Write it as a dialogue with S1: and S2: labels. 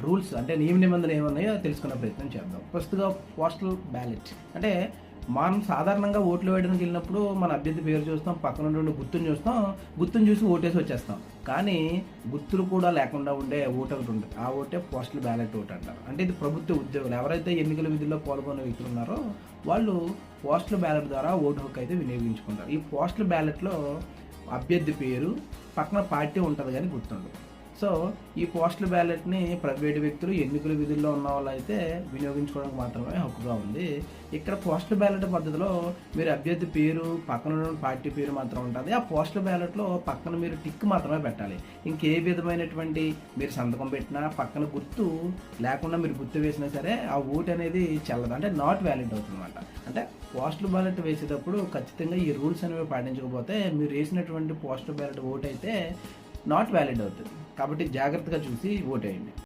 S1: Rules అంటే నియమ నిబంధనలు ఏమున్నాయో తెలుసుకునే ప్రయత్నం చేద్దాం. ఫస్ట్‌గా పోస్టల్ బ్యాలెట్ అంటే మనం సాధారణంగా ఓట్లు వేయడానికి వెళ్ళినప్పుడు మన అభ్యర్థి పేరు చూస్తాం, పక్కన ఉండే గుర్తుని చూస్తాం, గుర్తుని చూసి ఓటేసి వచ్చేస్తాం. కానీ గుర్తులు కూడా లేకుండా ఉండే ఓటు ఒకటి ఉంటుంది. ఆ ఓటే పోస్టల్ బ్యాలెట్ ఓటు అంటారు. అంటే ఇది ప్రభుత్వ ఉద్యోగులు ఎవరైతే ఎన్నికల విధుల్లో పాల్గొనే వ్యక్తులు ఉన్నారో వాళ్ళు పోస్టల్ బ్యాలెట్ ద్వారా ఓటు హక్కు అయితే వినియోగించుకుంటారు. ఈ పోస్టల్ బ్యాలెట్‌లో అభ్యర్థి పేరు, పక్కన పార్టీ ఉంటుంది కానీ గుర్తుండదు. సో ఈ పోస్టల్ బ్యాలెట్ని ప్రైవేటు వ్యక్తులు ఎన్నికల విధుల్లో ఉన్న వాళ్ళు అయితే వినియోగించుకోవడానికి మాత్రమే హక్కుగా ఉంది. ఇక్కడ పోస్టల్ బ్యాలెట్ పద్ధతిలో మీరు అభ్యర్థి పేరు, పక్కన ఉన్న పార్టీ పేరు మాత్రం ఉంటుంది. ఆ పోస్టల్ బ్యాలెట్లో పక్కన మీరు టిక్ మాత్రమే పెట్టాలి. ఇంకే విధమైనటువంటి మీరు సంతకం పెట్టినా పక్కన గుర్తు లేకుండా మీరు గుర్తు వేసినా సరే ఆ ఓటు అనేది చెల్లదు, అంటే నాట్ వ్యాలిడ్ అవుతుందన్నమాట. అంటే పోస్టల్ బ్యాలెట్ వేసేటప్పుడు ఖచ్చితంగా ఈ రూల్స్ అనేవి పాటించకపోతే మీరు వేసినటువంటి పోస్టల్ బ్యాలెట్ ఓటు అయితే నాట్ వ్యాలిడ్ అవుతుంది. కాబట్టి జాగ్రత్తగా చూసి ఓటేయండి.